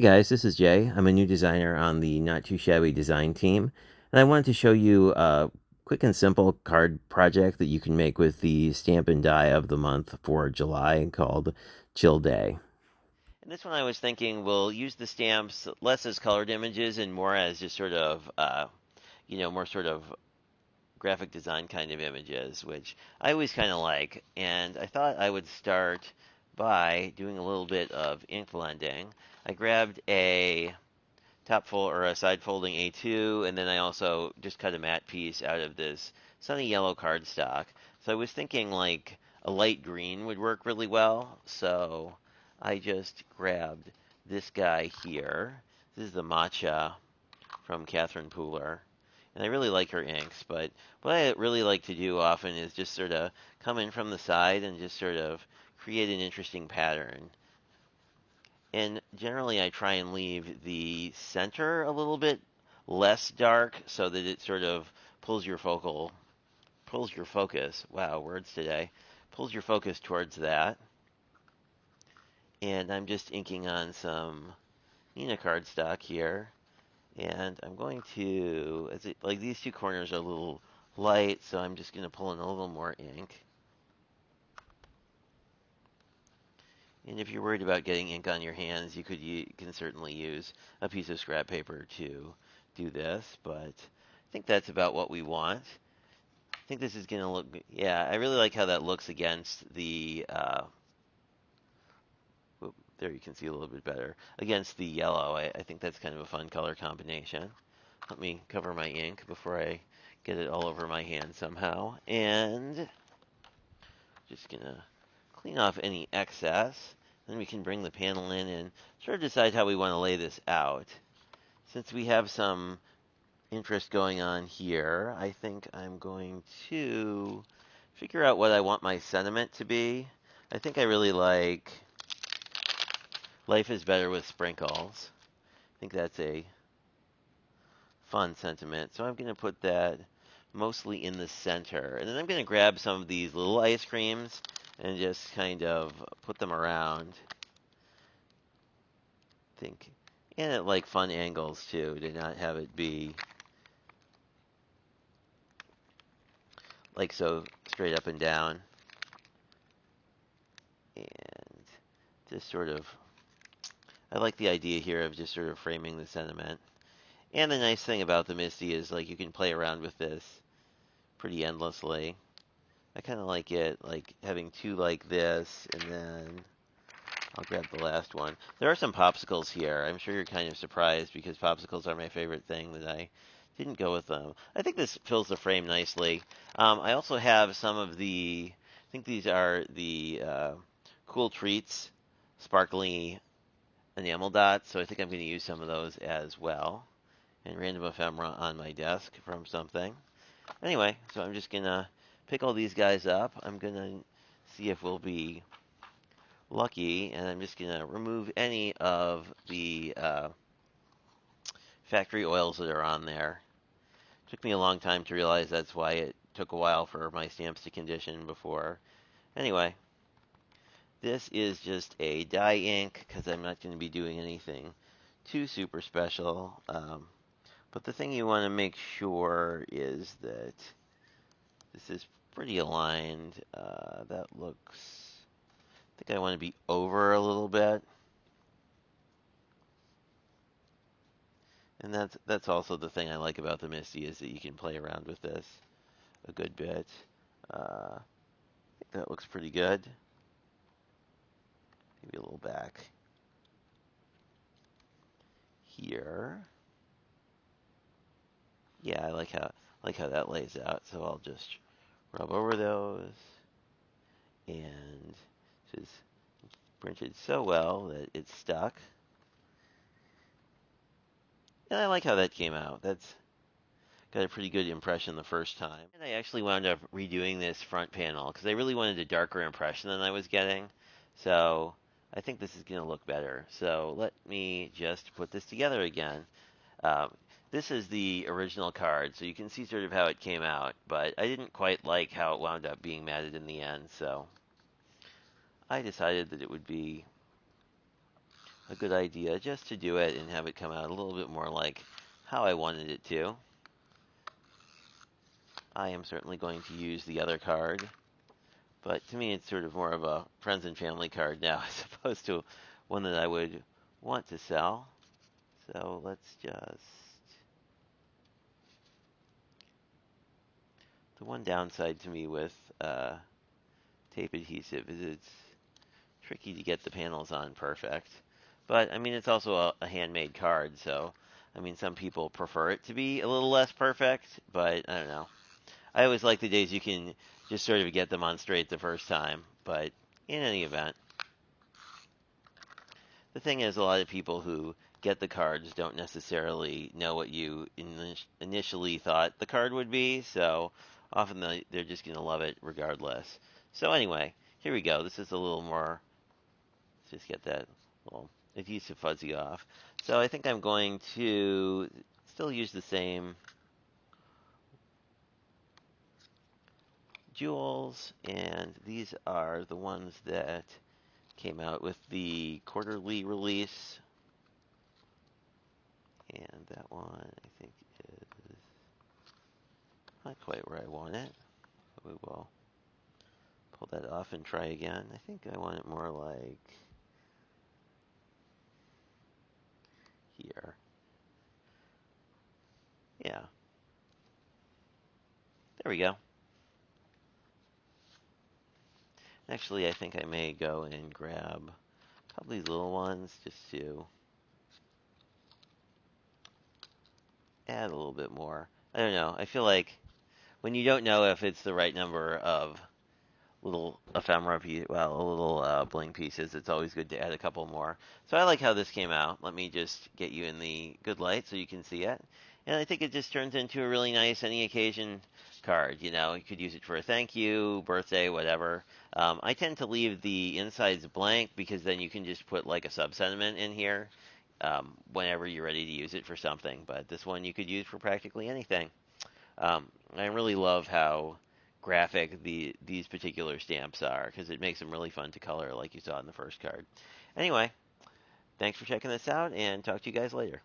guys, this is Jay. I'm a new designer on the Not Too Shabby design team, and I wanted to show you a quick and simple card project that you can make with the stamp and die of the month for July called Chill Day. And this one I was thinking we'll use the stamps less as colored images and more as just sort of, more sort of graphic design kind of images, which I always kind of like. And I thought I would start by doing a little bit of ink blending. I grabbed a top fold or a side folding A2, and then I also just cut a matte piece out of this sunny yellow cardstock. So I was thinking like a light green would work really well. So I just grabbed this guy here. This is the Matcha from Catherine Pooler. And I really like her inks, but what I really like to do often is just sort of come in from the side and just sort of create an interesting pattern. And generally, I try and leave the center a little bit less dark so that it sort of pulls your focus. Wow, words today. Pulls your focus towards that. And I'm just inking on some Nina cardstock here. And I'm going to, like these two corners are a little light, so I'm just going to pull in a little more ink. And if you're worried about getting ink on your hands, you can certainly use a piece of scrap paper to do this, but I think that's about what we want. I think this is going to look, yeah, I really like how that looks against the, there you can see a little bit better, against the yellow. I think that's kind of a fun color combination. Let me cover my ink before I get it all over my hand somehow. And just going to clean off any excess. Then we can bring the panel in and sort of decide how we want to lay this out. Since we have some interest going on here, I think I'm going to figure out what I want my sentiment to be. I think I really like life is better with sprinkles. I think that's a fun sentiment. So I'm going to put that mostly in the center. And then I'm going to grab some of these little ice creams and just kind of put them around. Think, and at like fun angles too, to not have it be like so straight up and down. And just sort of, I like the idea here of just sort of framing the sentiment. And the nice thing about the Misty is like you can play around with this pretty endlessly. I kind of like it, like having two like this, and then I'll grab the last one. There are some popsicles here. I'm sure you're kind of surprised because popsicles are my favorite thing that I didn't go with them. I think this fills the frame nicely. I also have some of the, I think these are the Cool Treats sparkly enamel dots, so I think I'm going to use some of those as well. And random ephemera on my desk from something. Anyway, so I'm just going to pick all these guys up. I'm going to see if we'll be lucky, and I'm just going to remove any of the factory oils that are on there. It took me a long time to realize that's why it took a while for my stamps to condition before. Anyway, this is just a dye ink because I'm not going to be doing anything too super special. But the thing you want to make sure is that this is pretty aligned. That looks, I think I want to be over a little bit. And that's also the thing I like about the Misty is that you can play around with this a good bit. I think that looks pretty good. Maybe a little back here. Yeah, I like how that lays out. So I'll just rub over those, and just printed so well that it's stuck. And I like how that came out. That's got a pretty good impression the first time. And I actually wound up redoing this front panel because I really wanted a darker impression than I was getting. So I think this is going to look better. So let me just put this together again. Um, this is the original card, so you can see sort of how it came out, but I didn't quite like how it wound up being matted in the end, so I decided that it would be a good idea just to do it and have it come out a little bit more like how I wanted it to. I am certainly going to use the other card, but to me it's sort of more of a friends and family card now as opposed to one that I would want to sell. So let's just... The one downside to me with tape adhesive is it's tricky to get the panels on perfect. But I mean, it's also a handmade card, so I mean, some people prefer it to be a little less perfect, but I don't know. I always like the days you can just sort of get them on straight the first time. But in any event, the thing is, a lot of people who get the cards don't necessarily know what you initially thought the card would be, so often they're just going to love it regardless. So anyway, here we go. This is a little more, let's just get that little adhesive fuzzy off. So I think I'm going to still use the same jewels, and these are the ones that came out with the quarterly release. And that one, I think, is not quite where I want it. We will pull that off and try again. I think I want it more like here. Yeah, there we go. Actually, I think I may go and grab a couple of these little ones just to add a little bit more. I don't know. I feel like when you don't know if it's the right number of little ephemera piece, well, a little bling pieces, it's always good to add a couple more. So I like how this came out. Let me just get you in the good light so you can see it. And I think it just turns into a really nice any occasion card. You know, you could use it for a thank you, birthday, whatever. I tend to leave the insides blank because then you can just put like a sub sentiment in here whenever you're ready to use it for something. But this one you could use for practically anything. I really love how graphic these particular stamps are because it makes them really fun to color, like you saw in the first card. Anyway, thanks for checking this out, and talk to you guys later.